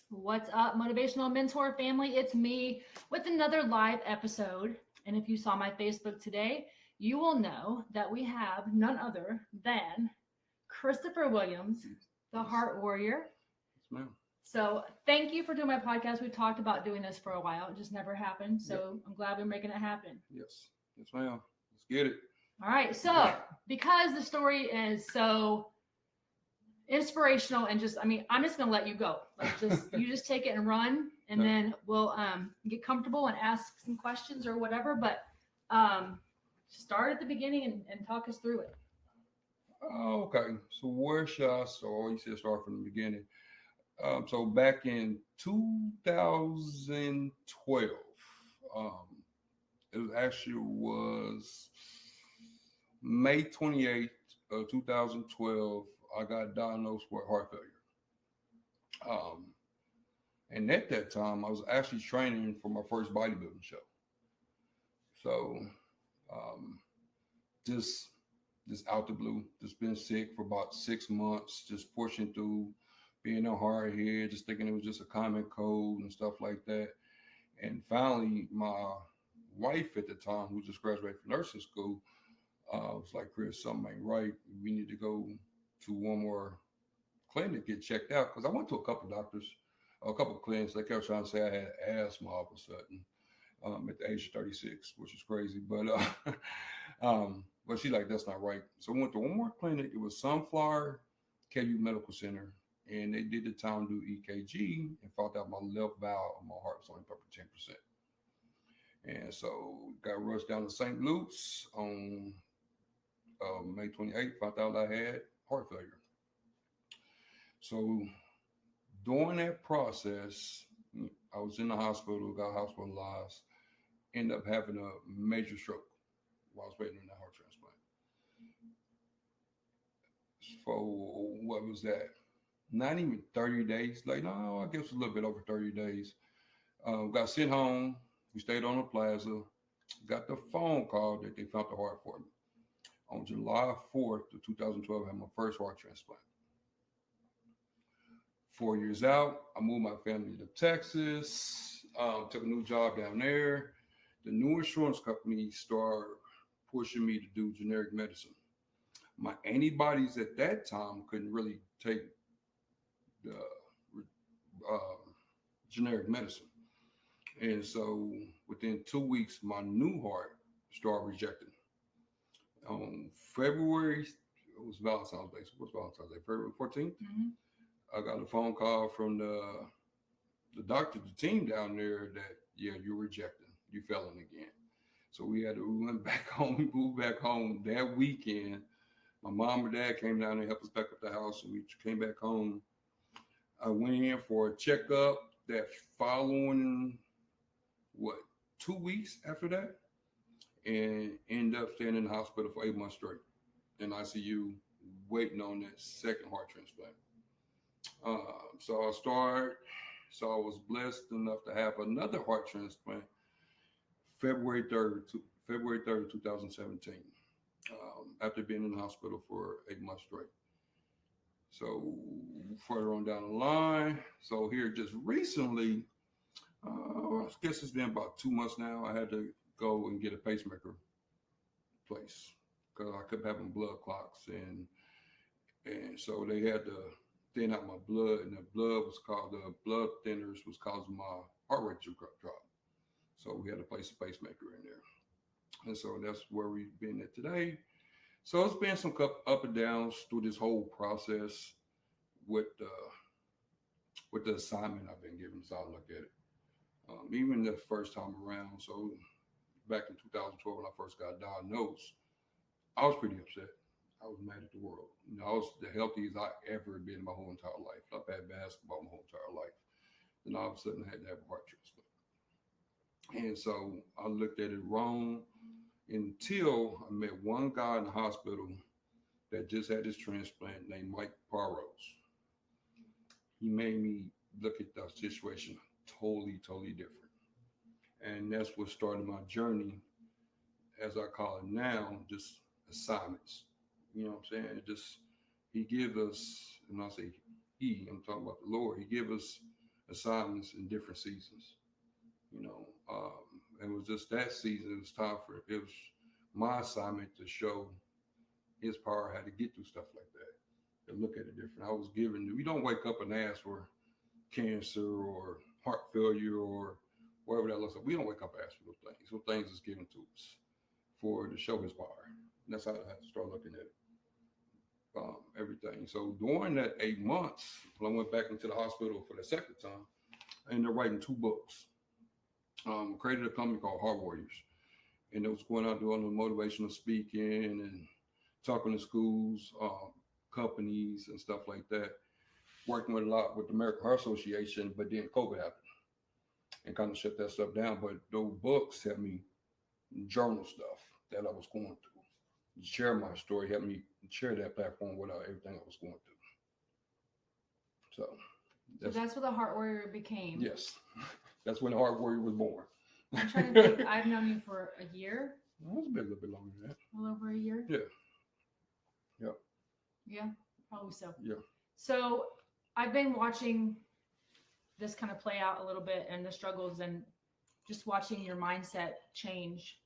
What's up, motivational mentor family? It's me with another live episode. And if you saw my Facebook today, you will know that we have none other than Christopher Williams, the Yes, Heart Warrior. yes, ma'am. So, thank you for doing my podcast. We've talked about doing this for a while, it just never happened. Yep. So, I'm glad we're making it happen. Yes, yes, ma'am. Let's get it. All right. So, because the story is so inspirational and just, I mean, I'm just gonna let you go. Like, just you just take it and run, and Okay. then we'll get comfortable and ask some questions or whatever. But um, start at the beginning and talk us through it. Okay. So where should I start? You said start from the beginning. So back in 2012, um, it was actually was May 28th, 2012. I got diagnosed with heart failure. Um, and at that time, I was actually training for my first bodybuilding show. So um, just just out the blue, just been sick for about 6 months, just pushing through, being a hard head, just thinking it was just a common cold and stuff like that. And finally, my wife at the time, who just graduated from nursing school, was like, Chris, something ain't right. We need to go to one more clinic, get checked out. Because I went to a couple doctors, a couple clinics. They kept trying to say I had asthma all of a sudden at the age of 36, which is crazy. But she's like, that's not right. So I went to one more clinic. It was Sunflower KU Medical Center. And they did the time do EKG and found out my left valve of my heart was only up to 10%. And so got rushed down to St. Luke's on May 28th, found out I had heart failure. So during that process, I was in the hospital, got hospitalized, ended up having a major stroke while I was waiting on that heart transplant. For what was that? Not even 30 days. Like, no, I guess a little bit over 30 days. Got sent home. We stayed on the plaza. Got the phone call that they found the heart for me. On July 4th of 2012, I had my first heart transplant. 4 years out, I moved my family to Texas, took a new job down there. The new insurance company started pushing me to do generic medicine. My antibodies at that time couldn't really take the uh, generic medicine. And so within 2 weeks, my new heart started rejecting. On February, it was Valentine's Day. So what's Valentine's Day? February 14th. Mm-hmm. I got a phone call from the doctor, the team down there that, yeah, you're rejecting. You failing again. So we went back home, we moved back home that weekend. My mom and dad came down and helped us back up the house, and we came back home. I went in for a checkup that following, what, 2 weeks after that, and ended up staying in the hospital for 8 months straight in ICU, waiting on that second heart transplant. So I started, so I was blessed enough to have another heart transplant February 3rd, 2017, after being in the hospital for 8 months straight. So further on down the line, so here just recently, I guess it's been about 2 months now, I had to go and get a pacemaker placed because I kept having blood clots, and so they had to thin out my blood, and the blood thinners was causing my heart rate to drop. So we had to place a pacemaker in there, and so that's where we've been at today. So it's been some up and downs through this whole process with the assignment I've been given. So I look at it. Even the first time around, so back in 2012 when I first got diagnosed, I was pretty upset. I was mad at the world. You know, I was the healthiest I ever been in my whole entire life. I've had basketball my whole entire life. Then all of a sudden I had to have a heart transplant. And so I looked at it wrong until I met one guy in the hospital that just had his transplant named Mike Parros. He made me look at the situation totally, totally different. And that's what started my journey, as I call it now, just assignments. You know what I'm saying? He gives us, and I say he, I'm talking about the Lord, he gives us assignments in different seasons. You know, it was just that season. It was time for it was my assignment to show his power how to get through stuff like that. To look at it different. I was given. We don't wake up and ask for cancer or heart failure or whatever that looks like. We don't wake up and ask for those things. Those things is given to us for to show his power. And that's how I had to start looking at it. Everything. So during that 8 months, when I went back into the hospital for the second time, I ended up writing two books. Created a company called Heart Warriors, and it was going out doing the motivational speaking and talking to schools, companies, and stuff like that. Working with a lot with the American Heart Association, but then COVID happened and kind of shut that stuff down. But those books helped me journal stuff that I was going through, share my story, helped me share that platform without everything I was going through. So that's what the Heart Warrior became. yes, that's when the Heart Warrior was born. I'm trying to think. I've known you for a year. Well, it's been a little bit longer than that. A little over a year. Yeah. Yep. Yeah, probably so. Yeah. So I've been watching this kind of play out a little bit and the struggles and just watching your mindset change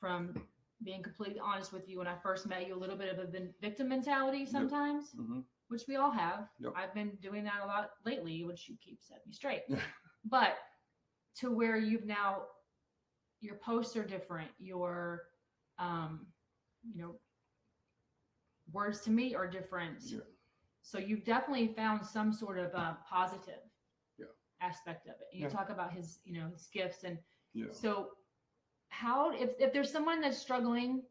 from being completely honest with you when I first met you, a little bit of a victim mentality sometimes, Mm-hmm. which we all have. Yep. I've been doing that a lot lately, which you keep setting me straight. But to where you've now, your posts are different, your, words to me are different. Yeah. So you've definitely found some sort of positive aspect of it. And you Yeah. talk about his, his gifts. And Yeah. so how, if there's someone that's struggling,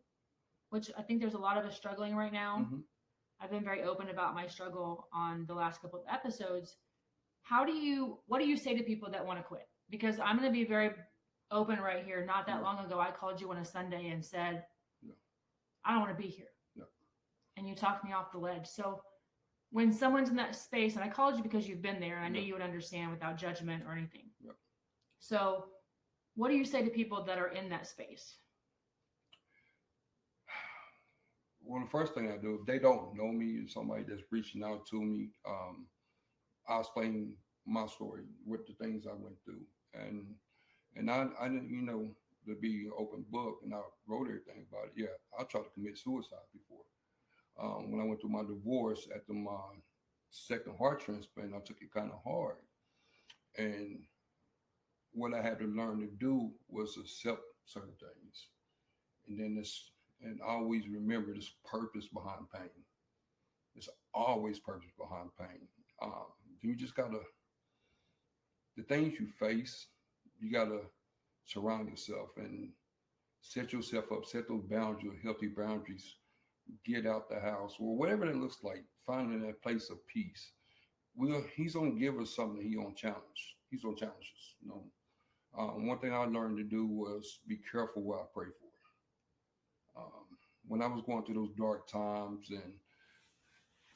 which I think there's a lot of us struggling right now. Mm-hmm. I've been very open about my struggle on the last couple of episodes. What do you say to people that want to quit? Because I'm going to be very open right here. Not that long ago, I called you on a Sunday and said, I don't want to be here. And you talked me off the ledge. So when someone's in that space, and I called you because you've been there, and I knew you would understand without judgment or anything. So what do you say to people that are in that space? Well, the first thing I do, if they don't know me, if somebody that's reaching out to me, I'll explain my story, what the things I went through. And I didn't, to be an open book, and I wrote everything about it. Yeah, I tried to commit suicide before. When I went through my divorce after my second heart transplant, I took it kind of hard. And what I had to learn to do was accept certain things. And always remember this purpose behind pain. There's always purpose behind pain. You just gotta, the things you face, you gotta surround yourself and set yourself up, set those boundaries, healthy boundaries, get out the house, or whatever that looks like, finding that place of peace. He's gonna give us something he gonna challenge. He's gonna challenge us. One thing I learned to do was be careful what I pray for. When I was going through those dark times and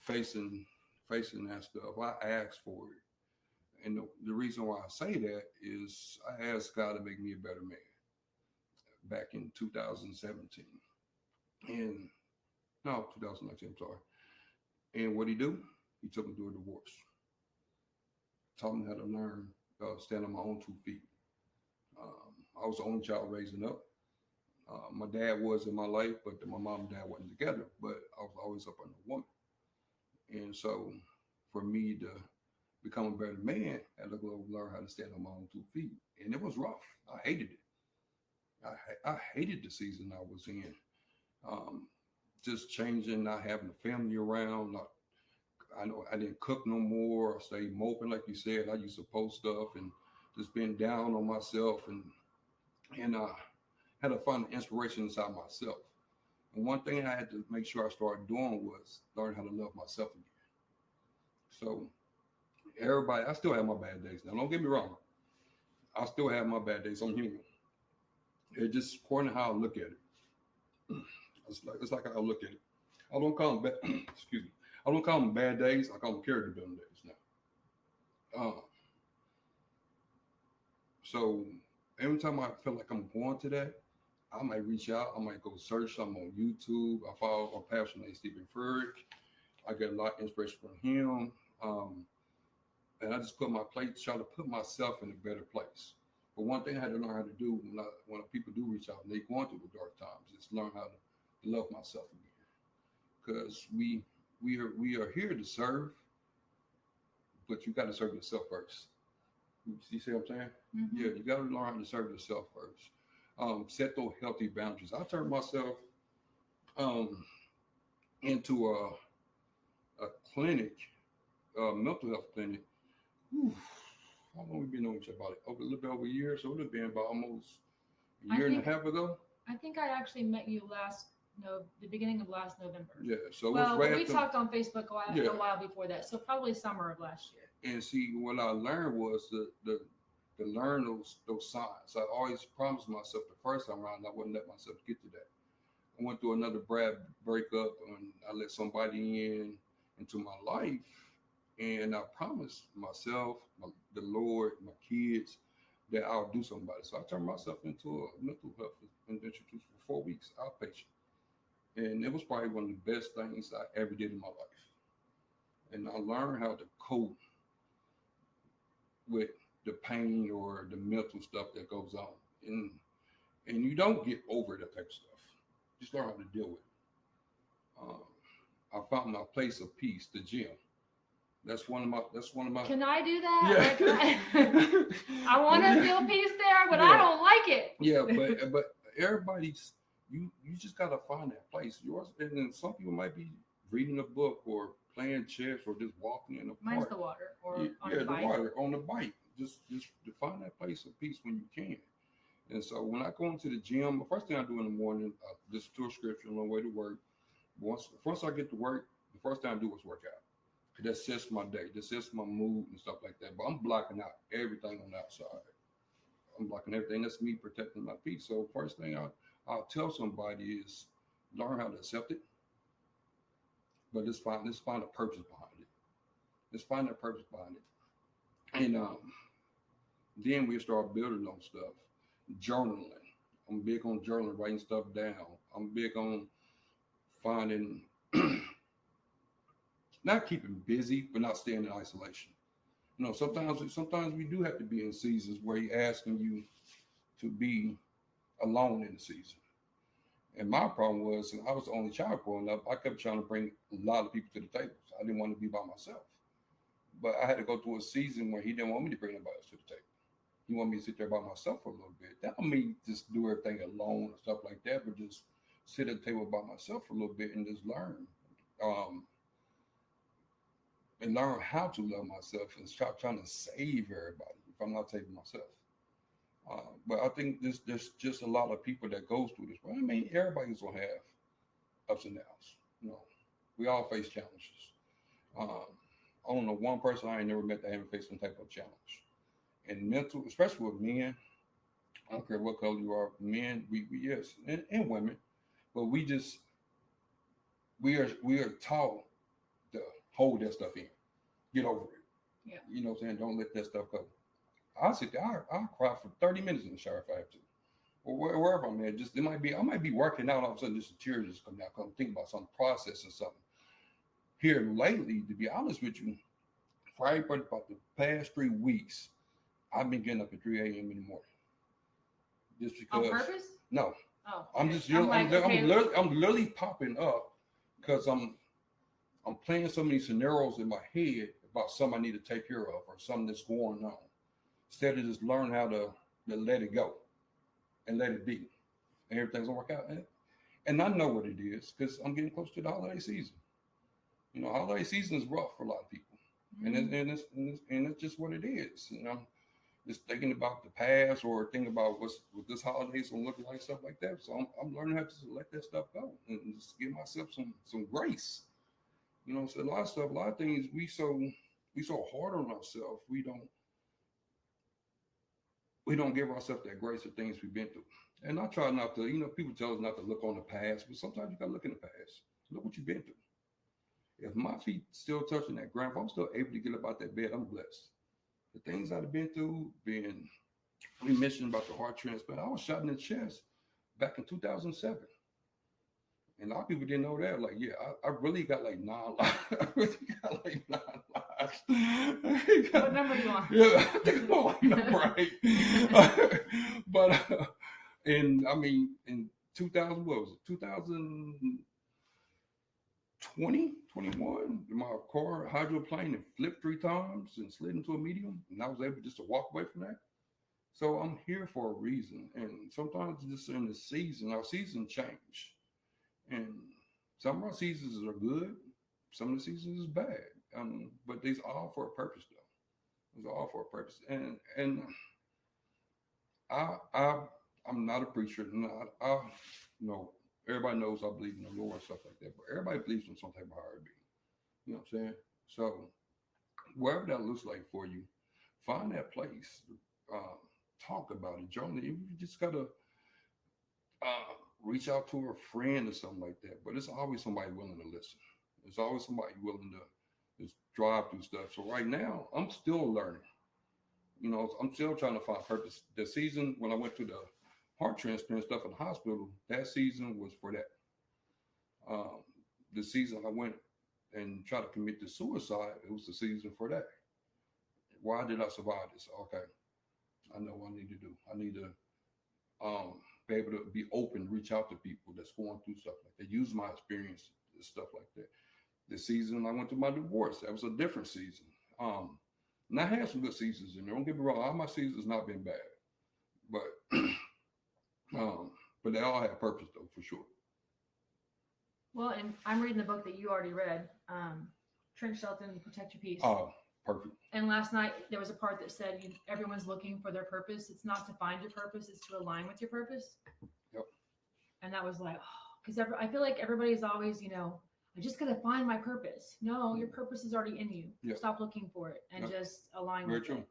facing that stuff, I asked for it. And the reason why I say that is I asked God to make me a better man back in 2017. And no, 2019, I'm sorry. And what he do? He took me through a divorce. Taught me how to learn, stand on my own 2 feet. I was the only child raising up. My dad was in my life, but my mom and dad wasn't together. But I was always up under a woman. And so for me to become a better man, I had to go learn how to stand on my own 2 feet. And it was rough. I hated it. I hated the season I was in. Just changing, not having a family around. I know I didn't cook no more. I stayed moping, like you said. I used to post stuff and just being down on myself and had to find inspiration inside myself. And one thing I had to make sure I started doing was learn how to love myself again. So everybody, I still have my bad days. Now, don't get me wrong. I still have my bad days. I'm human. It's just according to how I look at it. It's like how I look at it. I don't call them bad. Excuse me. I don't call them bad days. I call them character building days now. So every time I feel like I'm going to that, I might reach out. I might go search something on YouTube. I follow a pastor named Stephen Furtick. I get a lot of inspiration from him. and I just try to put myself in a better place. But one thing I had to learn how to do when people do reach out and they going through the dark times is learn how to love myself again. Because we are here to serve, but you got to serve yourself first. You see what I'm saying? Mm-hmm. Yeah, you got to learn how to serve yourself first. Set those healthy boundaries. I turned myself um, into a clinic, a mental health clinic. Whew, how long we been on each other? About it? Over a little bit over a year, so it would have been about almost a year and a half ago. I think I actually met you the beginning of last November. Yeah, so it was Well, right we after. talked on Facebook Yeah, a while before that, so probably summer of last year. and see what I learned was to learn those signs. I always promised myself the first time around I wouldn't let myself get to that. I went through another bad breakup, and I let somebody into my life, and I promised myself, the Lord, my kids, that I'll do something about it. So I turned myself into a mental health institution for 4 weeks, outpatient, and it was probably one of the best things I ever did in my life. And I learned how to cope with the pain or the mental stuff that goes on, and you don't get over that type of stuff. Just learn how to deal with it. I found my place of peace, the gym. That's one of my. That's one of my. Can I do that? Yeah. Like, I want to feel peace there, but Yeah. I don't like it. Yeah, but everybody's you just gotta find that place. Yours, and then some people might be reading a book or playing chess or just walking in the park. Mine's the water or on Yeah, the bike. the water on the bike. Just to find that place of peace when you can. And so when I go into the gym, the first thing I do in the morning, I listen to a scripture on the way to work. Once I get to work, the first thing I do is work out. Cause that sets my day, that sets my mood and stuff like that. But I'm blocking out everything on the outside. I'm blocking everything. That's me protecting my peace. So first thing I'll tell somebody is learn how to accept it, but let's find a purpose behind it. Let's find a purpose behind it. And then we start building on stuff. Journaling. I'm big on journaling, writing stuff down. I'm big on finding, not keeping busy, but not staying in isolation. You know, sometimes we do have to be in seasons where He's asking you to be alone in the season. And my problem was, I was the only child growing up, I kept trying to bring a lot of people to the table. I didn't want to be by myself. But I had to go through a season where He didn't want me to bring anybody else to the table. He wanted me to sit there by myself for a little bit. That don't mean just do everything alone and stuff like that, but just sit at the table by myself for a little bit and just learn. Um, and learn how to love myself and stop trying to save everybody if I'm not saving myself. But I think there's just a lot of people that goes through this. Well, I mean, everybody's gonna have ups and downs. You know, we all face challenges. Um, I don't know one person I ain't never met that haven't faced some type of challenge. And mental, especially with men, I don't care what color you are, men, we yes, and women, but we are taught to hold that stuff in, get over it. Yeah. You know what I'm saying? Don't let that stuff go. I'll sit there, I'll cry for 30 minutes in the shower if I have to. Or wherever I'm at. Just I might be working out, all of a sudden just a tear just come down, come think about some process or something. Here lately, to be honest with you, for about the past 3 weeks, I've been getting up at 3 a.m. in the morning. Just because. On purpose? No. Oh. Okay. I'm just I'm literally popping up because I'm playing so many scenarios in my head about something I need to take care of or something that's going on. Instead of just learn how to let it go and let it be. And everything's gonna work out. And I know what it is because I'm getting close to the holiday season. You know, holiday season is rough for a lot of people. Mm-hmm. And it's just what it is. You know, just thinking about the past or thinking about what this holidays gonna look like, stuff like that. So I'm learning how to just let that stuff go and just give myself some grace. You know, so a lot of stuff, a lot of things we so hard on ourselves. We don't give ourselves that grace of things we've been through. And I try not to, people tell us not to look on the past, but sometimes you gotta look in the past. Look what you've been through. If my feet still touching that ground, if I'm still able to get up out that bed, I'm blessed. The things I've been through, we mentioned about the heart transplant. I was shot in the chest back in 2007. And a lot of people didn't know that. Like, yeah, I really got like 9 lives. I really got like 9 lives. What number do you want? Yeah, I think I'm on like number 8. But and I mean in 2000, what was it? 2020, 21, my car hydroplaned and flipped 3 times and slid into a medium, and I was able just to walk away from that. So I'm here for a reason, and sometimes just in the season, our season change, and some of our seasons are good, some of the seasons is bad, but these all for a purpose though. It's all for a purpose, and I I'm not a preacher. Not I you know everybody knows I believe in the Lord and stuff like that, but everybody believes in some type of higher being. You know what I'm saying? So wherever that looks like for you, find that place. Uh, Talk about it. Journal. You just gotta reach out to a friend or something like that. But it's always somebody willing to listen. There's always somebody willing to just drive through stuff. So right now, I'm still learning. I'm still trying to find purpose. The season when I went to the heart transplant stuff in the hospital, that season was for that. Um, the season I went and tried to commit to suicide, it was the season for that. Why did I survive this? Okay, I know what I need to do. I need to be able to be open, reach out to people that's going through stuff like that, use my experience and stuff like that. The season I went through my divorce, that was a different season. Um, and I had some good seasons in there. Don't get me wrong, all my seasons not been bad, but um, but they all have purpose though, for sure. Well, and I'm reading the book that you already read, Trent Shelton, Protect Your Peace. Oh, perfect. And last night there was a part that said everyone's looking for their purpose. It's not to find your purpose; it's to align with your purpose. Yep. And that was like, because I feel like everybody's always, I just gotta find my purpose. No, your purpose is already in you. Yep. Stop looking for it and Yep. just align Very with true. it.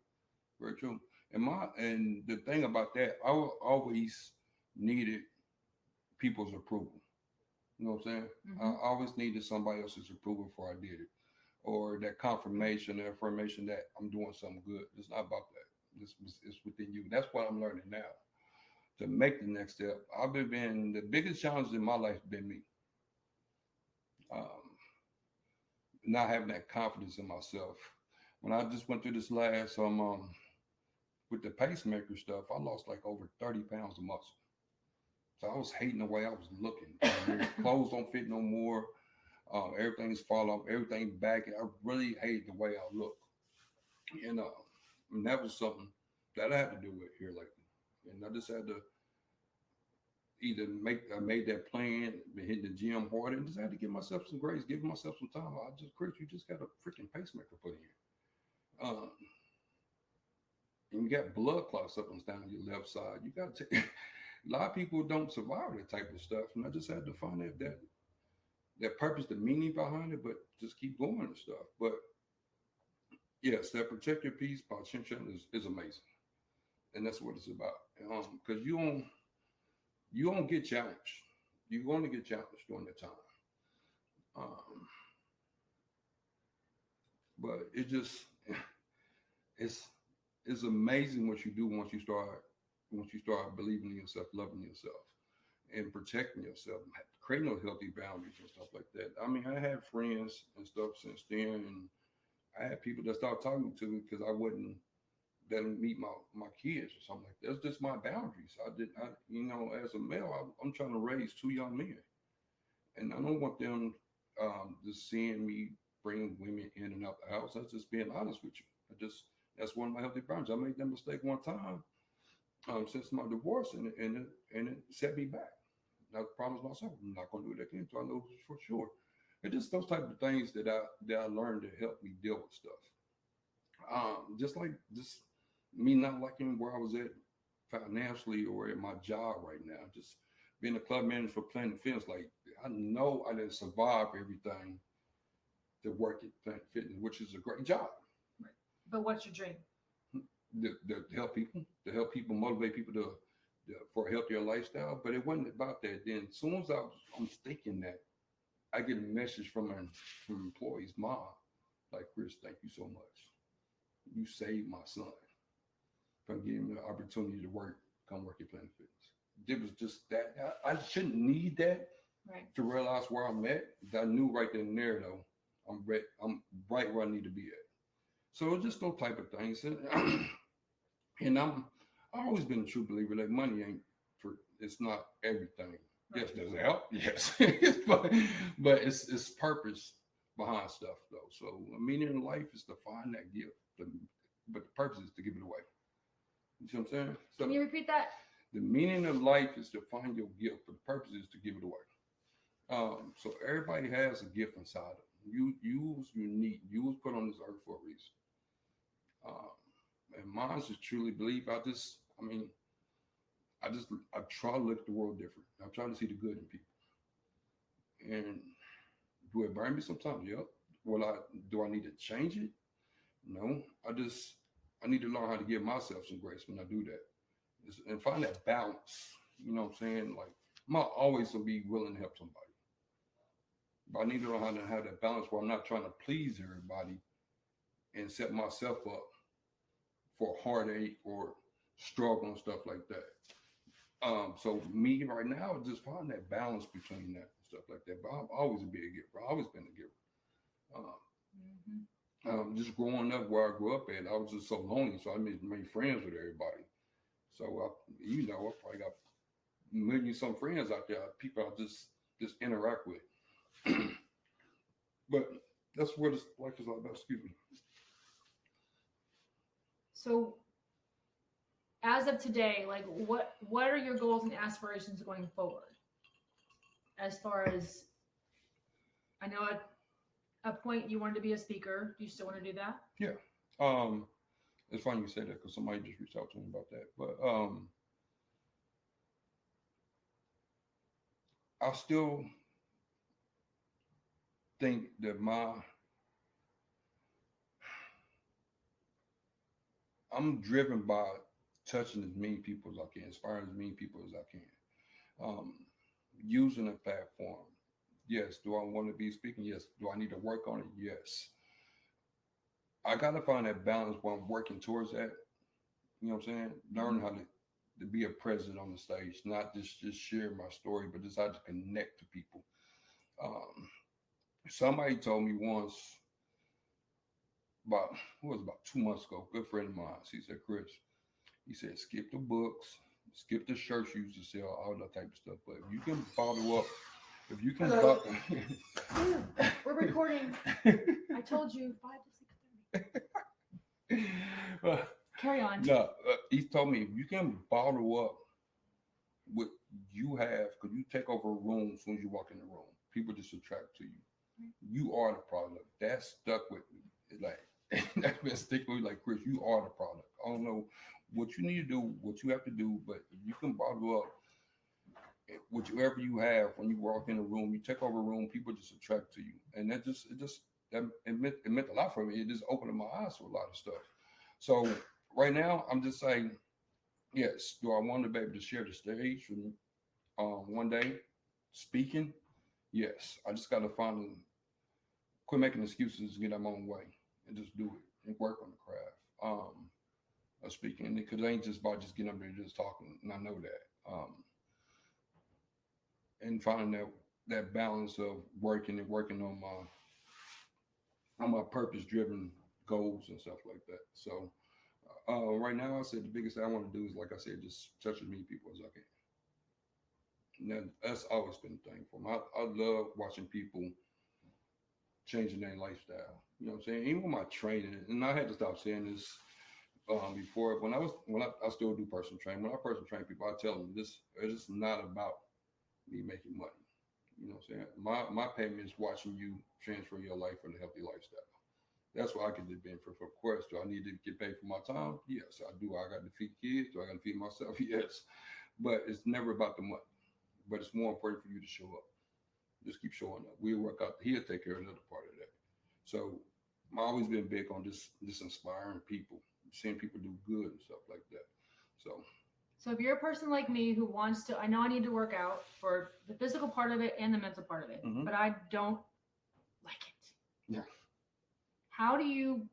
Very true. And the thing about that, always needed people's approval. You know what I'm saying? I Mm-hmm. always needed somebody else's approval before I did it, or that confirmation, that affirmation that I'm doing something good. It's not about that. It's within you. That's what I'm learning now. To make the next step, I've been the biggest challenge in my life has been me. Um, Not having that confidence in myself. When I just went through this last with the pacemaker stuff, I lost like over 30 pounds of muscle. So I was hating the way I was looking. Clothes don't fit no more. Everything's fall off. Everything back. I really hate the way I look. And that was something that I had to do with here lately. And I just had to either I made that plan, been hitting the gym hard, and just had to give myself some grace, give myself some time. Chris, you just got a freaking pacemaker put in. Um, and you got blood clots up and down your left side. You got to take. A lot of people don't survive that type of stuff, and I just had to find that purpose, the meaning behind it, but just keep going and stuff. But yes, that protect your peace by Chin is amazing, and that's what it's about. Because you don't get challenged. You're going to get challenged during that time. Um, but it's it's amazing what you do once you start believing in yourself, loving yourself, and protecting yourself, creating those healthy boundaries and stuff like that. I mean, I had friends and stuff since then, and I had people that started talking to me because I wouldn't let them meet my kids or something like that. That's just my boundaries. As a male, I'm trying to raise 2 young men, and I don't want them just seeing me bring women in and out the house. That's just being honest with you. That's one of my healthy boundaries. I made that mistake one time since my divorce, and it set me back. I promised myself I'm not going to do it again. So I know for sure. It's just those type of things that I learned to help me deal with stuff. Just like just me not liking where I was at financially or at my job right now. Just being a club manager for Planet Fitness, like I know I didn't survive everything to work at Planet Fitness, which is a great job. Right. But what's your dream? To help people, motivate people for a healthier lifestyle. But it wasn't about that. Then as soon as I'm thinking that, I get a message from employees, mom, like Chris, thank you so much. You saved my son from getting the opportunity to come work at Planet Fitness. It was just that I shouldn't need that to realize where I'm at. I knew right then and there though, I'm right where I need to be at. So it's just those type of things. And I've always been a true believer that money ain't for it's not everything. Yes, Right. does it help? Yes, but it's purpose behind stuff though. So the meaning in life is to find that gift, but the purpose is to give it away. You see what I'm saying? Can So you repeat that? the meaning of life is to find your gift, but the purpose is to give it away. So everybody has a gift inside them. You was unique. You was put on this earth for a reason. Um, and mine is truly believe. I mean, I try to look at the world different. I try to see the good in people. And do it burn me sometimes? Yep. Well, I need to change it? No. I need to learn how to give myself some grace when I do that. And find that balance. You know what I'm saying? Like I'm not always gonna be willing to help somebody. But I need to learn how to have that balance where I'm not trying to please everybody and set myself up for heartache or struggle and stuff like that. So me right now is just find that balance between that and stuff like that. But I've always been a giver. I've always been a giver. Um, Hmm. just growing up where I grew up at, I was just so lonely. So I made friends with everybody. So I probably got million some friends out there. People I just interact with. But that's what this life is all about. Excuse me. So as of today, like what are your goals and aspirations going forward? As far as I know, at a point you wanted to be a speaker. Do you still want to do that? Yeah. Um, it's funny you say that because somebody just reached out to me about that. But I still think that I'm driven by touching as many people as I can, inspiring as many people as I can. Um, using a platform. Yes. Do I want to be speaking? Yes. Do I need to work on it? Yes. I gotta find that balance while I'm working towards that. You know what I'm saying? Learn Hmm. how to be a presence on the stage, not just share my story, but just how to connect to people. Um, somebody told me once about it was about 2 months ago, good friend of mine. He said, Chris, he said, skip the books, skip the shirts you used to sell, all that type of stuff. But if you can bottle up, if you can Hello. bottle We're recording. I told you 5 to 6:30. uh, Carry on. no, he told me if you can bottle up what you have, because you take over a room as soon as you walk in the room, people just attract to you. You are the product. That stuck with me. It's like that's been sticking with me. Like Chris, you are the product. I don't know what you need to do, what you have to do, but if you can bottle up whatever you have when you walk in a room, you take over a room, people just attract to you, and it meant a lot for me. It just opened my eyes to a lot of stuff. So right now, I'm just saying, yes. Do I want to be able to share the stage from one day speaking? Yes. I just got to quit making excuses and get out my own way and just do it and work on the craft of speaking because it ain't just about just getting up there and just talking. And I know that. And finding that balance of working and working on my purpose driven goals and stuff like that. So right now, I said the biggest thing I want to do is, like I said, just touch as many people as I can. And that's always been the thing for me. I love watching people changing their lifestyle. You know what I'm saying? Even with my training, and I had to stop saying this before. When I still do personal training. When I personal train people, I tell them this: it's not about me making money. You know what I'm saying? My payment is watching you transfer your life for a healthy lifestyle. That's what I can do benefit for. Of course, do I need to get paid for my time? Yes, I do. I got to feed kids. Do I got to feed myself? Yes. But it's never about the money. But it's more important for you to show up. Just keep showing up. We'll work out. He'll take care of another part of that. So I've always been big on this inspiring people, seeing people do good and stuff like that. So So if you're a person like me who wants to, I know I need to work out for the physical part of it and the mental part of it, mhm. but I don't like it. Yeah. How do you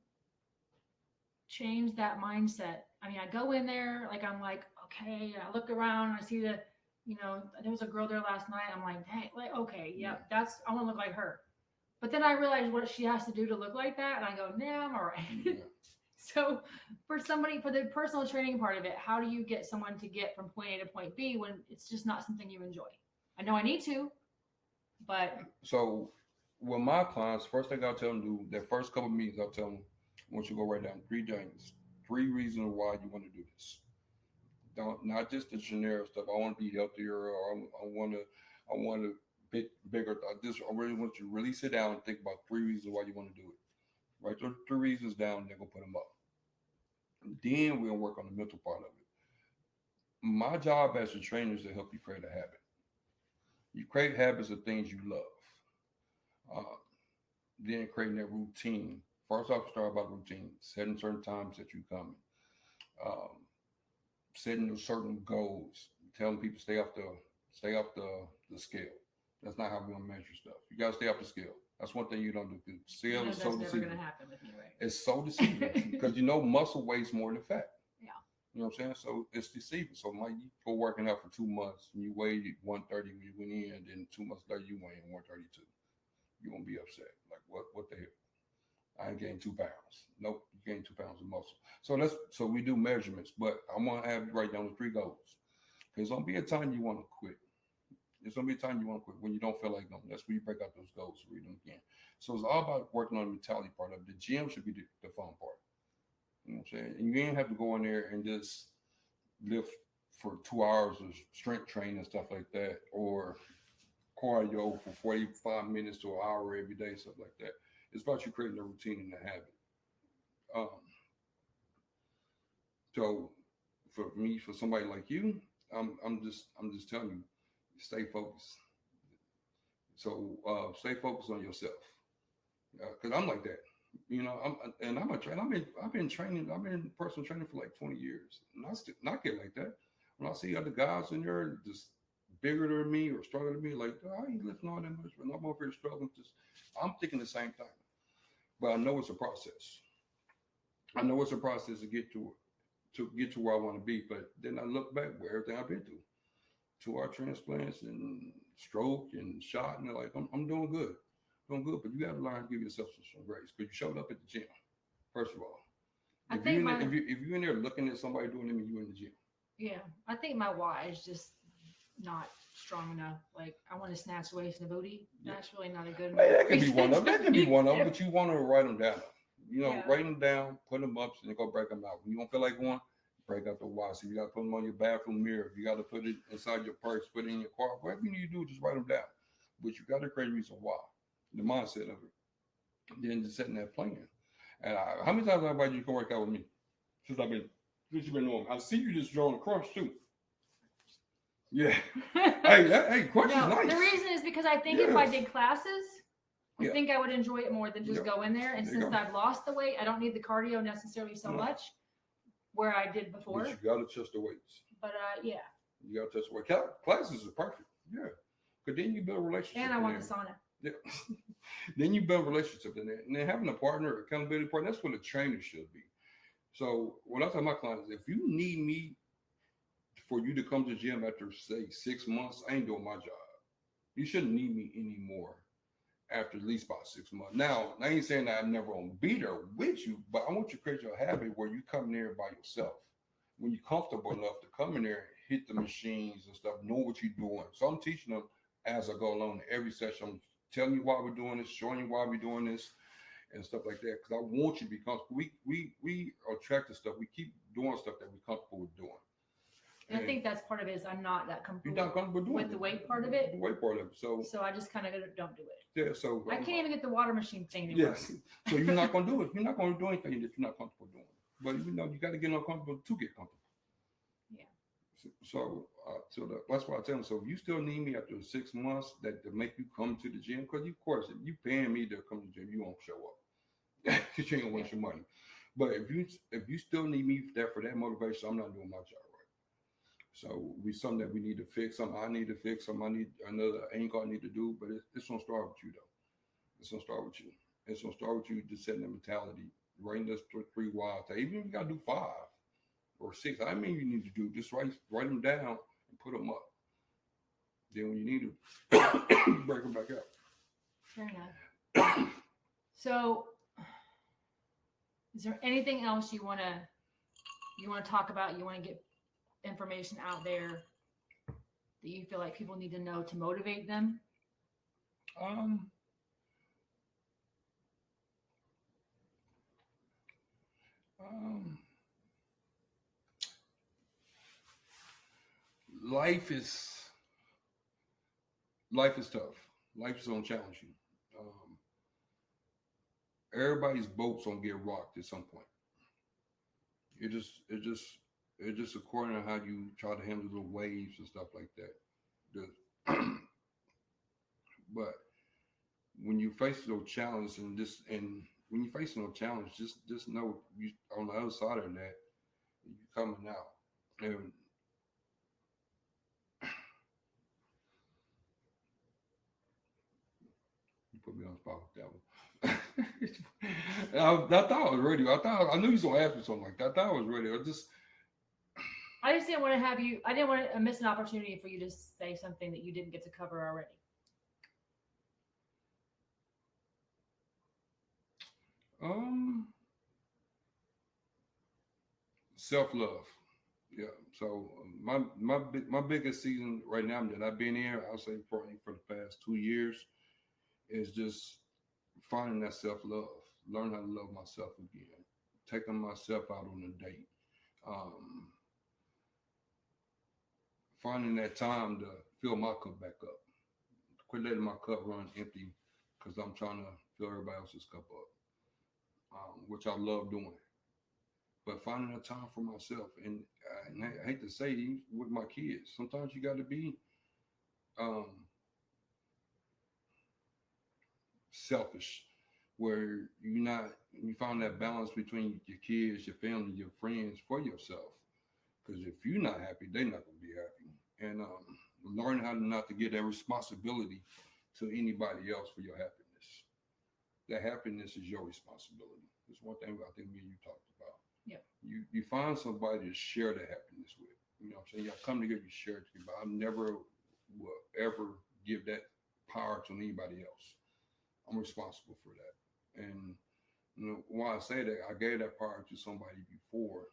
change that mindset? I mean, I go in there, like, I'm like, okay, I look around, I see there was a girl there last night. I'm like, dang, like, okay, yeah, Yeah. I want to look like her. But then I realized what she has to do to look like that, and I go, nah, I'm all right. Yeah. So for somebody, for the personal training part of it, how do you get someone to get from point A to point B when it's just not something you enjoy? I know I need to, but So with my clients, first thing I'll tell them to do, their first couple of meetings, I'll tell them, I want you to go write down 3 things, 3 reasons why you want to do this. Don't not just the generic stuff. I want to be healthier, or I want to bigger. I really want you to really sit down and think about 3 reasons why you want to do it. Write those 3 reasons down, and they're gonna put them up. And then we'll work on the mental part of it. My job as a trainer is to help you create a habit. You create habits of things you love. Uh, then creating that routine. First off, start about routine, setting certain times that you come. Um, Setting certain goals, telling people stay off the scale. That's not how we're gonna measure stuff. You gotta stay off the scale. That's one thing you don't do. The I scale know is so that's never going to deceiving. happen with me, right? It's so deceiving because muscle weighs more than fat. Yeah. You know what I'm saying? So it's deceiving. So like you go working out for 2 months and you weighed 130 when you went in, and then 2 months later you weigh 132. You won't be upset. Like what the hell? I gained 2 pounds. Nope, you gained 2 pounds of muscle. So we do measurements, but I want to have you write down the 3 goals. There's gonna be a time you want to quit. There's gonna be a time you want to quit when you don't feel like going. That's where you break out those goals, read them again. So it's all about working on the mentality part of it. The gym should be the fun part. You know what I'm saying? And you ain't have to go in there and just lift for 2 hours of strength training and stuff like that, or cardio for 45 minutes to an hour every day, stuff like that. It's about you creating a routine and a habit. Um, so for me, for somebody like you, I'm just telling you, stay focused. So stay focused on yourself, because I'm like that. I'm a trainer. I've been training. I've been personal training for like 20 years, and I still not get like that. When I see other guys in there just bigger than me or stronger than me, like I ain't lifting all that much, but I'm over here struggling. Just I'm thinking the same thing, but I know it's a process. I know it's a process to get to where I want to be. But then I look back where everything I've been through, 2 heart transplants and stroke and shot, and they're like, I'm doing good, doing good. But you got to learn to give yourself some grace because you showed up at the gym. First of all, I if you think in my, there, if you in there looking at somebody doing it, and you in the gym. yeah, I think my why is just not strong enough. Like, I want to snatch away some booty. Yeah, That's really not a good hey, enough that could be reason one of them. to That could be be one of them. there. But you want to write them down. Yeah. Write them down, put them up, and then go break them out. When you don't feel like going, break out the watch. So you got to put them on your bathroom mirror. You got to put it inside your purse, put it in your car. Whatever you need to do, just write them down. But you got to create a reason why, the mindset of it. Then just setting that plan. And how many times have I invited you to come work out with me since I've been since you've been knowing? I see you just drawing a crunch too. Yeah. Hey, crunch is No, nice. the reason is because I think if I Yes. did classes, I Yeah. think I would enjoy it more than just Yeah. go in there. And There you since go. I've lost the weight, I don't need the cardio necessarily so No. much where I did But before. you got to touch the weights. But yeah, You got to touch the weight. Classes are perfect. Yeah. Because then you build relationships. and I in want there. the sauna. Yeah. Then you build relationships in there. And then having a partner, accountability partner, that's what a trainer should be. So when I tell my clients, if you need me for you to come to the gym after say 6 months, I ain't doing my job. You shouldn't need me anymore after at least about 6 months. Now, I ain't saying that I'm never gonna be there with you, but I want you to create your habit where you come there by yourself. When you're comfortable enough to come in there, hit the machines and stuff, know what you're doing. So I'm teaching them as I go along. Every session, I'm telling you why we're doing this, showing you why we're doing this, and stuff like that. Because I want you to be comfortable. We attract the stuff. We keep doing stuff that we're comfortable with doing. And I And think that's part of it is I'm not that you're comfortable not comfortable doing with the weight part of it. The weight part of it. So I just kind of don't do it. yeah. So I can't even get the water machine thing to work. yes. So you're not gonna do it. You're not gonna do anything that you're not comfortable doing. But you got to get uncomfortable to get comfortable. Yeah. That's why I tell them. So if you still need me after 6 months, that to make you come to the gym, because of course, if you paying me to come to the gym, you won't show up because you ain't gonna waste your money. But if you still need me for that motivation, I'm not doing my job right. So we something that we need to fix. Something I need to fix. Something I need another angle I need to do. But it's gonna start with you though. It's gonna start with you. It's gonna start with you just setting that mentality, writing those 3 whys. Even if you gotta do 5 or 6, I mean you need to do just write them down and put them up. Then when you need to break them back out. Fair enough. So, is there anything else you want to talk about? You want to get information out there that you feel like people need to know to motivate them? um, um, life is life is tough. Life is gonna challenge you. Um, Everybody's boat's gonna get rocked at some point. It just according to how you try to handle the waves and stuff like that. The, but when you face those challenges and when you face those challenges, just know you on the other side of that, you coming out. And you put me on the spot with that one. I thought I was ready. I knew you was gonna ask me something like that. I thought I was ready. I just didn't want to have you. I didn't want to miss an opportunity for you to say something that you didn't get to cover already. um self love. Yeah. So my biggest season right now that I've been here, I'll say probably for the past 2 years, is just finding that self love, learn how to love myself again, taking myself out on a date, um, finding that time to fill my cup back up, quit letting my cup run empty because I'm trying to fill everybody else's cup up, which I love doing. But finding that time for myself, and I hate to say, with my kids, sometimes you got to be um, selfish, where you find that balance between your kids, your family, your friends, for yourself. Because if you're not happy, they're not going to be happy. And learn how not to get that responsibility to anybody else for your happiness. That happiness is your responsibility. That's one thing I think me and you talked about. Yep. You find somebody to share the happiness with. You know what I'm saying? Y'all come together, you share it together. But I never will ever give that power to anybody else. I'm responsible for that. And why I say that, I gave that power to somebody before,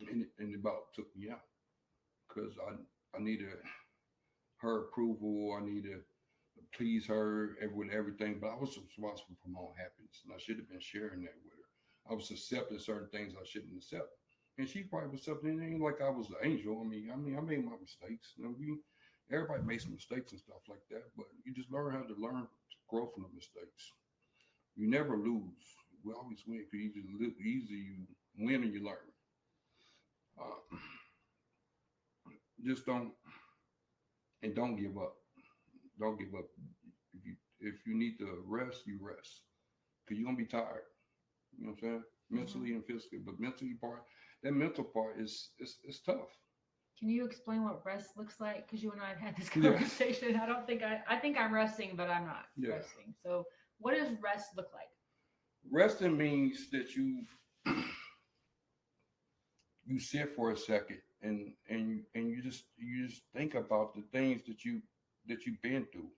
and it about took me out because I needed her approval. I needed to please her with everything, but I was responsible for my own happiness, and I should have been sharing that with her. I was accepting certain things I shouldn't accept, and she probably was accepting it. Ain't like I was an angel. I made my mistakes. Everybody makes mistakes and stuff like that, but you just learn how to grow from the mistakes. You never lose. We always win because either you win or you learn. Uh, just don't give up. Don't give up. If you need to rest, you rest because you're gonna be tired. You know what I'm saying? Mm-hmm. Mentally and physically, but that mental part is tough. Can you explain what rest looks like? Because you and I have had this Yeah, conversation. I think I'm resting, but I'm not yeah. resting. So, what does rest look like? Resting means that you sit for a second and you just think about the things that you've been through.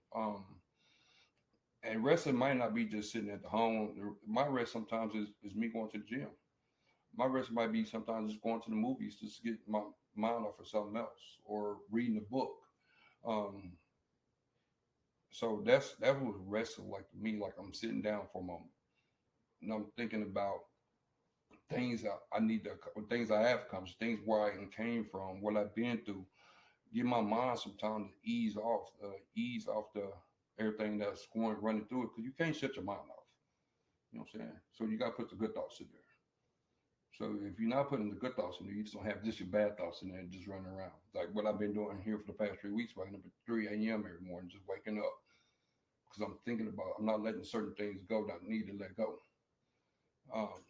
And resting might not be just sitting at the home. My rest sometimes is me going to the gym. My rest might be sometimes just going to the movies just to get my mind off of something else or reading a book. Um, so that was rest like to me, like I'm sitting down for a moment and I'm thinking about things I need to, things I have accomplished, things where I came from, what I've been through. Give my mind some time to ease off the everything that's going running through it because you can't shut your mind off. You know what I'm saying? So you got to put the good thoughts in there. So if you're not putting the good thoughts in there, you just don't have just your bad thoughts in there and just running around. Like what I've been doing here for the past 3 weeks, waking up at 3 a.m. every morning, just waking up because I'm thinking about I'm not letting certain things go that I need to let go.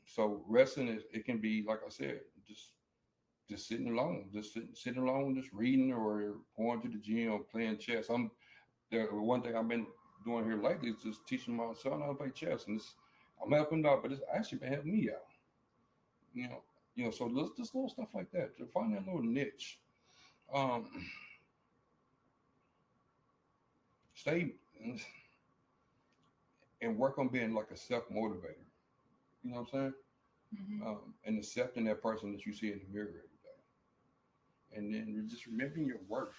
So resting it can be like I said, just sitting alone, sitting alone, just reading or going to the gym, playing chess. One thing I've been doing here lately is just teaching my son how to play chess, and I'm helping him out, but it's actually been helping me out. You know, So just little stuff like that. To find that little niche. Um, stay and work on being like a self motivator. You know what I'm saying? Hmm. And accepting that person that you see in the mirror every day, and then just remembering your worth.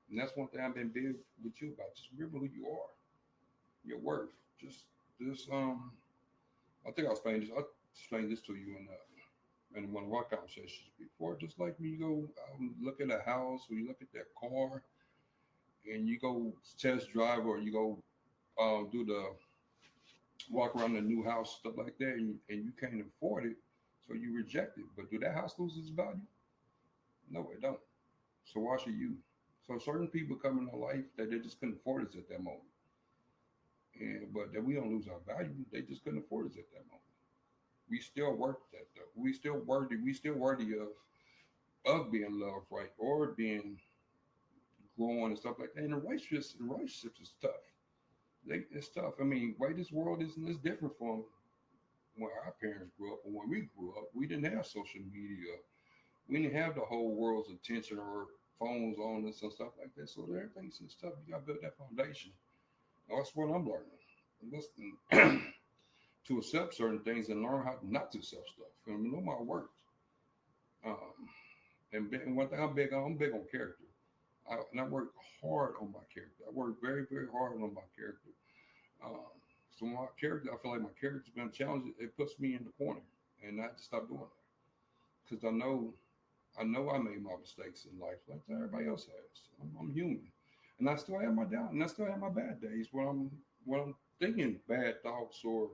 And that's one thing I've been big with you about. Just remember who you are, your worth. Just I think I explained this to you in one of our conversations before. Just like when you go look at a house or you look at that car and you go test drive or you go do the walk around the new house stuff like that, and you can't afford it, so you reject it. But do that house lose its value? No, it don't. So why should you? So certain people come in our life that they just couldn't afford us at that moment, and but that we don't lose our value. They just couldn't afford us at that moment. We still worth that though. We still worthy. We still worthy of being loved, right, or being growing and stuff like that. And relationships is tough. It's tough. I mean, way this world is different from when our parents grew up and when we grew up. We didn't have social media. We didn't have the whole world's attention or phones on us and stuff like that. So everything's tough. You got to build that foundation. That's what I'm learning. Listen, to accept certain things and learn how not to accept stuff. And know my worth. Um, and one thing I'm big on character. And I work hard on my character. I work very, very hard on my character. Um, so my character, I feel like my character's been challenged. It puts me in the corner, and I have to stop doing that because I know I made my mistakes in life like everybody else has. I'm human, and I still have my doubt, and I still have my bad days when I'm thinking bad thoughts or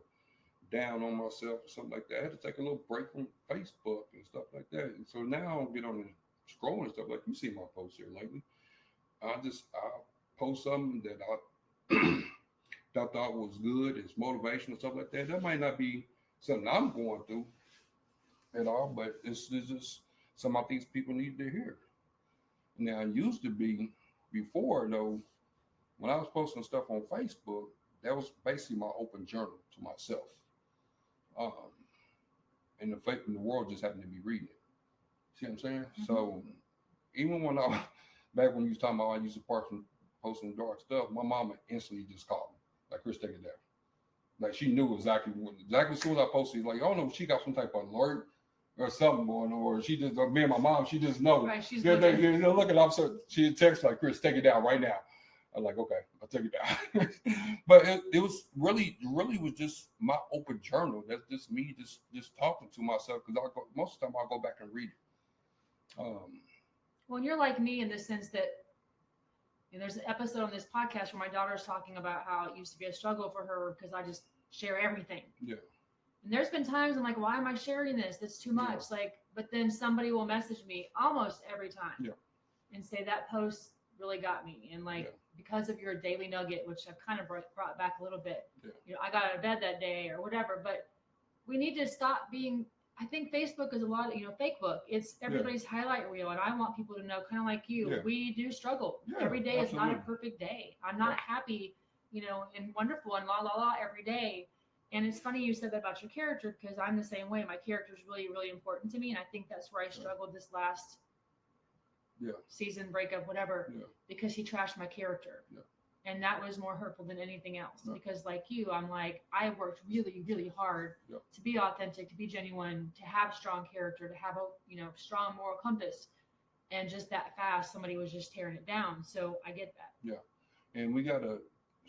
down on myself or something like that. I had to take a little break from Facebook and stuff like that. And so now I don't get on the scrolling and stuff like you see my posts here lately. I post something that I that I thought was good, it's motivation and stuff like that. That might not be something I'm going through at all, but it's just some of these people need to hear. Now, it used to be before though, when I was posting stuff on Facebook, that was basically my open journal to myself. Um, and the world just happened to be reading it. See what I'm saying? Hmm. So even when I back when you was talking about I used to posting dark stuff, my mama instantly just called me. Like, Chris, take it down. Like she knew exactly as soon as I posted, like, I don't know if she got some type of alert or something going on, or she just me and my mom, she just know. Right, she's they're looking up, so she text like, Chris, take it down right now. I'm like, okay, I'll take it down. But it was really was just my open journal. That's just me just talking to myself because I go most of the time I'll go back and read it. Well, you're like me in the sense that there's an episode on this podcast where my daughter's talking about how it used to be a struggle for her because I just share everything. Yeah. And there's been times I'm like, why am I sharing this? That's too much. Yeah. Like, but then somebody will message me almost every time Yeah. and say that post really got me. And like, Yeah. because of your daily nugget, which I've kind of brought back a little bit, Yeah. I got out of bed that day or whatever. But we need to stop being. I think Facebook is a lot of, fake book. It's everybody's highlight reel. And I want people to know, kind of like you, Yeah. we do struggle. Yeah, Every day is not a absolutely. perfect day. I'm not happy, and wonderful and la la la every day. And it's funny you said that about your character because I'm the same way. My character is really, really important to me. And I think that's where I struggled this last season, breakup, whatever, because he trashed my character. Yeah. And that was more hurtful than anything else. Yeah. Because like you, I'm like, I worked really, really hard to be authentic, to be genuine, to have strong character, to have a, strong moral compass. And just that fast, somebody was just tearing it down. So I get that. Yeah. And we got to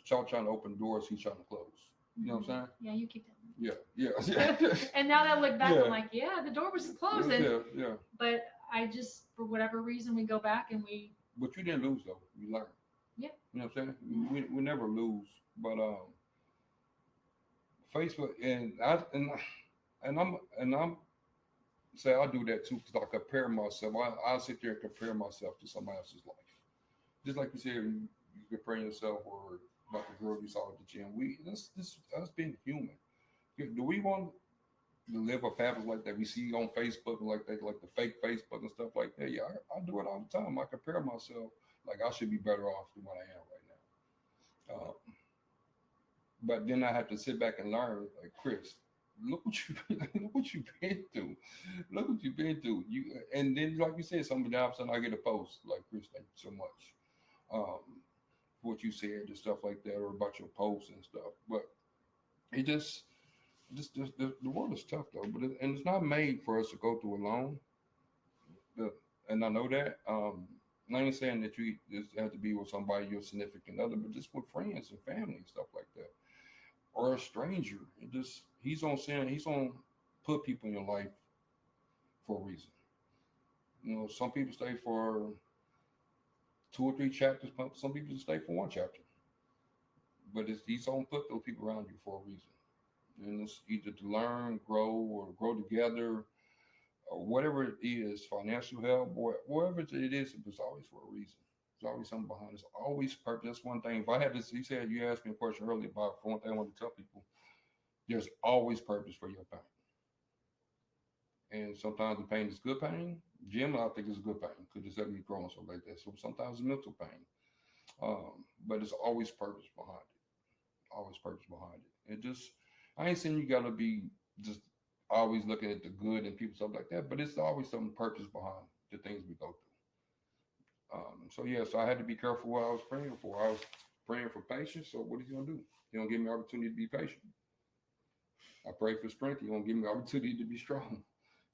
start trying to open doors he's trying to close. You know what I'm saying? Yeah, you keep telling me. Yeah. And now that I look back, I'm like, yeah, the door was closing. Yeah. But I just, for whatever reason, we go back and we. But you didn't lose though. You learned. Yeah. You know what I'm saying? We never lose. But Facebook and I'm say I do that too because I compare myself. I sit there and compare myself to somebody else's life. Just like you said, you compare yourself or about the girl you saw at the gym. That's us being human. Do we want to live a path like that we see on Facebook and like that, like the fake Facebook and stuff like that? Yeah, I do it all the time. I compare myself like I should be better off than what I am right now. But then I have to sit back and learn, like, Chris, look what you've been through. Look what you've been through. And then like you said, somebody all of a sudden I get a post like, Chris, thank you so much. For what you said and stuff like that, or about your posts and stuff. But it just the world is tough though, but and it's not made for us to go through alone. The, and I know that. I ain't saying that you just have to be with somebody, your significant other, but just with friends and family and stuff like that, or a stranger. It just he's on saying he's on put people in your life for a reason. You know, some people stay for 2 or 3 chapters. Some people just stay for 1 chapter. But he's on put those people around you for a reason, and it's either to learn, grow, or grow together, or whatever it is, financial help, or whatever it is. It's always for a reason. There's always something behind it. It's always purpose. That's one thing. If I had this, you asked me a question earlier about for one thing I want to tell people. There's always purpose for your pain, and sometimes the pain is good pain. Jim, I think it's good pain because it's helping me grow and stuff like that. So sometimes it's mental pain, but it's always purpose behind it. Always purpose behind it. It just I ain't saying you gotta be just always looking at the good and people stuff like that, but it's always some purpose behind the things we go through. So yeah, so I had to be careful what I was praying for. I was praying for patience. So what is he gonna do? He gonna give me opportunity to be patient. I pray for strength. He gonna give me opportunity to be strong.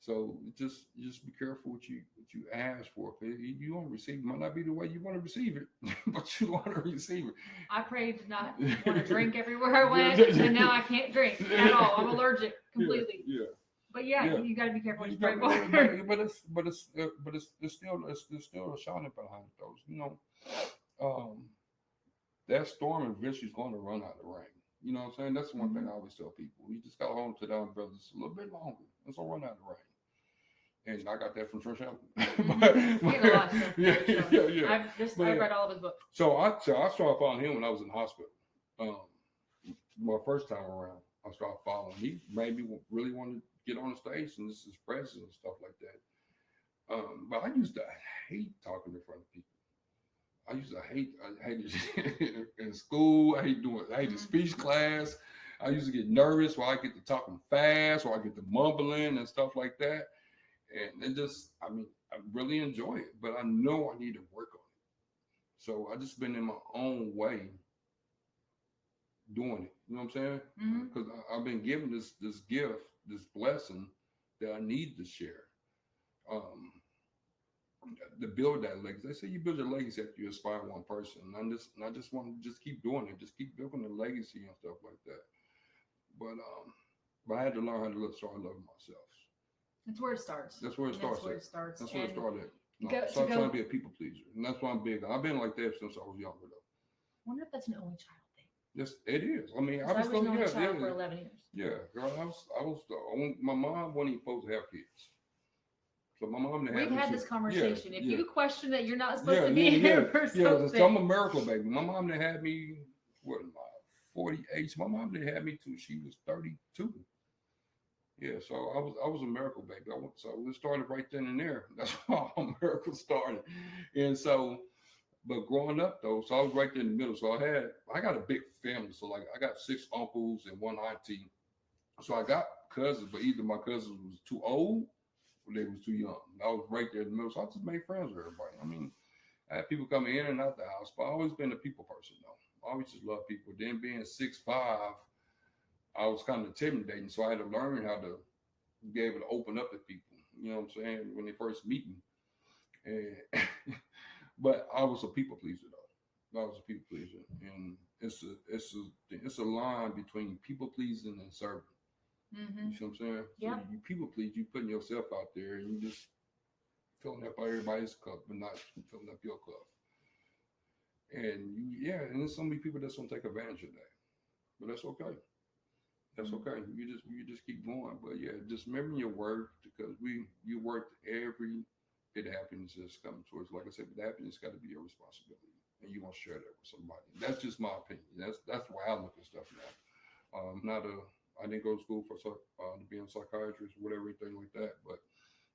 So just be careful what you ask for. You want to receive it might not be the way you want to receive it, but you want to receive I prayed to not want to drink everywhere I went, and now I can't drink at all. I'm allergic completely. Yeah. But yeah, Yeah. you got to be careful what you pray But for. it's still a shining behind it though. You know, um, that storm eventually is going to run out of rain. You know what I'm saying? That's one thing I always tell people. You just got to hold to that umbrella just a little bit longer. It's gonna run out of rain. And I got that from Church Hamilton. Yeah, I read all of his books. So I started following him when I was in the hospital. Um, my first time around, I started following. He made me really want to get on the stage and this is presence and stuff like that. But I used to hate talking in front of people. I hated in school. I hated speech class. I used to get nervous while I get to talking fast, or I get to mumbling and stuff like that. And it just, I really enjoy it, but I know I need to work on it. So I just been in my own way doing it. You know what I'm saying? Because I've been given this gift, this blessing that I need to share. Um, to build that legacy. They say you build your legacy after you inspire one person. And I just want to just keep doing it, just keep building the legacy and stuff like that. But I had to learn how to start loving myself. That's where it starts. That's where it starts. That's where it starts. That's where it started. Stop trying to be a people pleaser, and that's why I'm big. I've been like that since I was younger, though. I wonder if that's an only child thing. Yes, it is. I mean, I was an only child for 11 years. Yeah, girl, I was the only. My mom wasn't even supposed to have kids, so my mom didn't. We've had this conversation. If you question that you're not supposed to be here for something, so I'm a miracle baby. My mom didn't have me. What am I? 48. My mom didn't have me till she was 32. Yeah, so I was a miracle baby. So it started right then and there. That's how a miracle started. And so, but growing up though, so I was right there in the middle. So I got a big family. So like I got 6 uncles and 1 auntie. So I got cousins, but either my cousins was too old or they was too young. I was right there in the middle. So I just made friends with everybody. I mean, I had people coming in and out the house, but I always been a people person though. I always just love people. Then being 6'5", I was kind of intimidating, so I had to learn how to be able to open up to people. You know what I'm saying? When they first meet me, and but I was a people pleaser though. I was a people pleaser, and it's a line between people pleasing and serving. Mm-hmm. You see what I'm saying? Yeah. So you people please, you putting yourself out there, and you just filling up everybody's cup, but not filling up your cup. And and there's so many people that's gonna take advantage of that, but that's okay. That's okay. You just keep going. But yeah, just remember your worth because you work every bit of happiness that's coming towards. Like I said, but the happiness got to be your responsibility, and you want to share that with somebody. That's just my opinion. That's why I look at stuff now. I didn't go to school for to be a psychiatrist or whatever, anything like that. But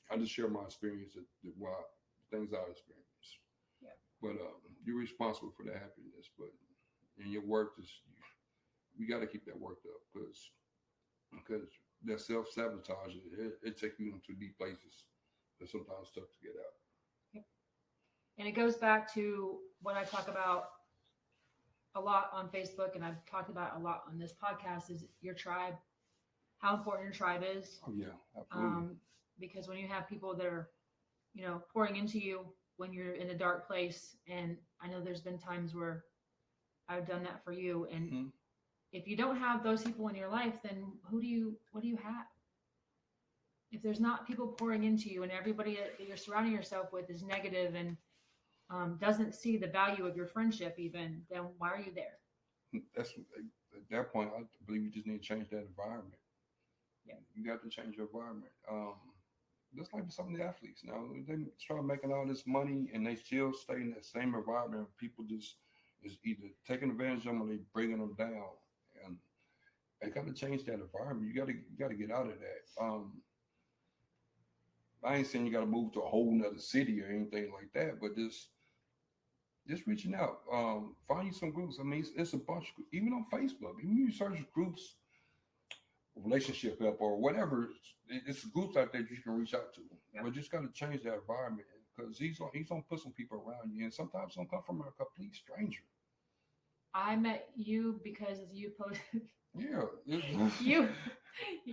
I just share my experience, things I experienced. Yeah. But you're responsible for the happiness, but and your worth is. We got to keep that worked up because that self-sabotage it takes you into deep places that sometimes tough to get out. And it goes back to when I talk about a lot on Facebook, and I've talked about it a lot on this podcast, is your tribe, how important your tribe is. Oh yeah, absolutely. Because when you have people that are, pouring into you when you're in a dark place, and I know there's been times where I've done that for you, and Mhm. if you don't have those people in your life, then what do you have? If there's not people pouring into you, and everybody that you're surrounding yourself with is negative and doesn't see the value of your friendship, even, then why are you there? That's at that point. I believe you just need to change that environment. Yeah. You got to change your environment. Just like some of the athletes now, they start making all this money and they still stay in that same environment. People just is either taking advantage of them or they bringing them down, and they got to change that environment. You got to get out of that. I ain't saying you got to move to a whole nother city or anything like that, but just reaching out. Find you some groups. I mean, it's a bunch. Even on Facebook, even you search groups, relationship help or whatever, it's groups out there that you can reach out to. Yep. But just got to change that environment because he's gonna put some people around you, and sometimes it's gonna come from a complete stranger. I met you because you posted. Yeah, you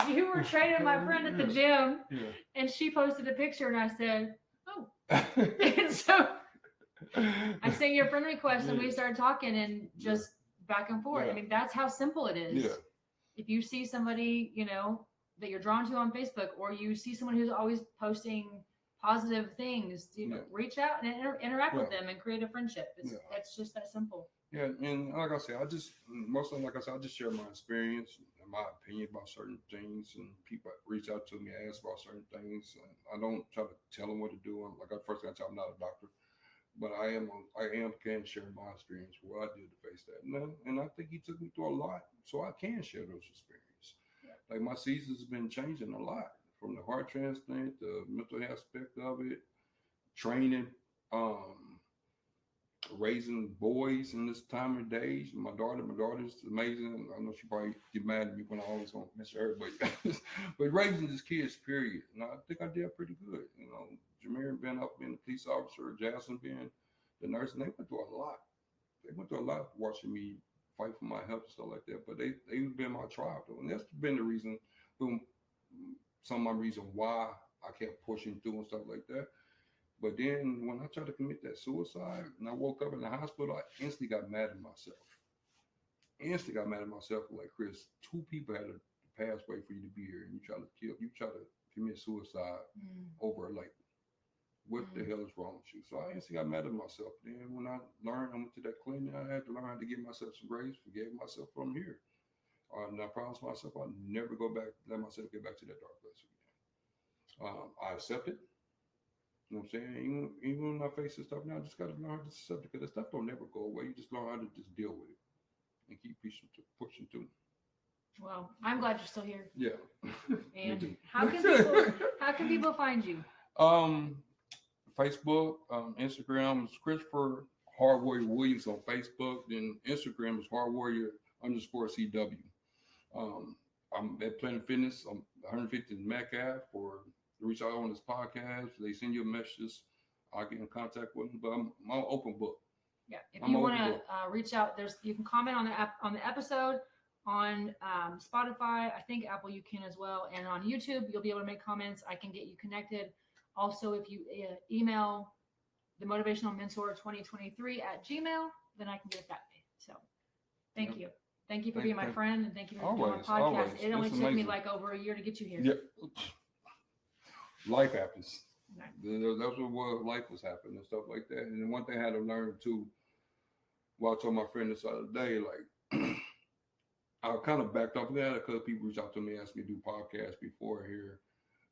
you were training my friend at the gym, yeah. and she posted a picture, and I said, "Oh," and so I sent you a friend request, and we started talking, and just back and forth. Yeah. I mean, that's how simple it is. Yeah. If you see somebody, that you're drawn to on Facebook, or you see someone who's always posting positive things, reach out and interact with them and create a friendship. It's just that simple. Yeah, and like I said, mostly, like I said, I just share my experience and my opinion about certain things, and people reach out to me, ask about certain things. I don't try to tell them what to do. Like first thing I tell them, I'm not a doctor, but I am can share my experience, what I did to face that, and I think he took me through a lot, so I can share those experiences. Yeah. Like my seasons have been changing a lot, from the heart transplant, the mental aspect of it, training, raising boys in this time of days. My daughter's amazing. I know she probably get mad at me when I always gonna mention her, but but raising these kids, period. And I think I did pretty good. Jameer being up being a police officer, Jason being the nurse, and they went through a lot. They went through a lot watching me fight for my health and stuff like that. But they've been my tribe though. And that's been the reason, some of my reason why I kept pushing through and stuff like that. But then when I tried to commit that suicide and I woke up in the hospital, I instantly got mad at myself. Like, Chris, two people had to pass away for you to be here, and you try to commit suicide over, like, what the hell is wrong with you? So I instantly got mad at myself. Then when I went to that clinic, I had to learn how to give myself some grace, forgive myself from here. And I promised myself I'd never let myself get back to that dark place again. I accept it. You know what I'm saying? Even when I face this stuff now, I just got to learn how to accept it, because that stuff don't never go away. You just learn how to just deal with it and keep pushing through. Well, I'm glad you're still here. Yeah. And how can people find you? Facebook, Instagram is Christopher Hard Warrior Williams on Facebook. Then Instagram is Hard Warrior _CW. I'm at Planet Fitness. I'm 150 in Metcalf for reach out on this podcast. They send you a message. I'll get in contact with them. But I'm an open book. Yeah. If you want to reach out, you can comment on the episode on Spotify. I think Apple you can as well, and on YouTube you'll be able to make comments. I can get you connected. Also, if you email the Motivational Mentor 2023 at Gmail, then I can get it that way. So, thank you. Thank you for being my friend, and thank you for doing my podcast. Always. It only took me like over a year to get you here. Yeah. Life happens. That's what life was happening and stuff like that. And then one thing I had to learn too, I told my friend this other day, like, I kind of backed off of that because people reached out to me, asked me to do podcasts before here.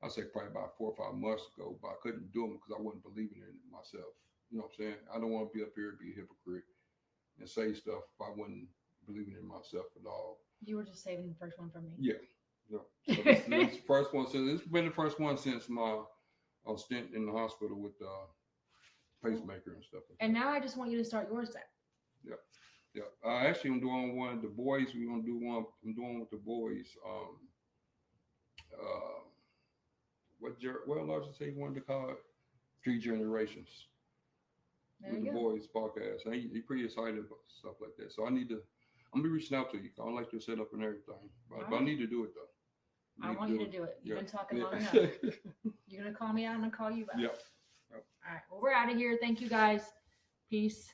I said probably about 4 or 5 months ago, but I couldn't do them because I wasn't believing in it myself. You know what I'm saying? I don't want to be up here and be a hypocrite and say stuff if I wasn't believing in myself at all. You were just saving the first one from me. Yeah. So this first one, so it's been the first one since my stint in the hospital with pacemaker and stuff. And now I just want you to start yours back. Yeah. Actually, I'm doing one. The boys, we're gonna do one. I'm doing with the boys. What Lars say you wanted to call it? 3 generations. There with you the go. boys podcast. And he pretty excited about stuff like that. So I'm gonna be reaching out to you. I don't like your setup and everything, but I need to do it though. I want you to do it. You've been talking long enough. You're gonna call me out. I'm gonna call you back. Yep. All right. Well, we're out of here. Thank you guys. Peace.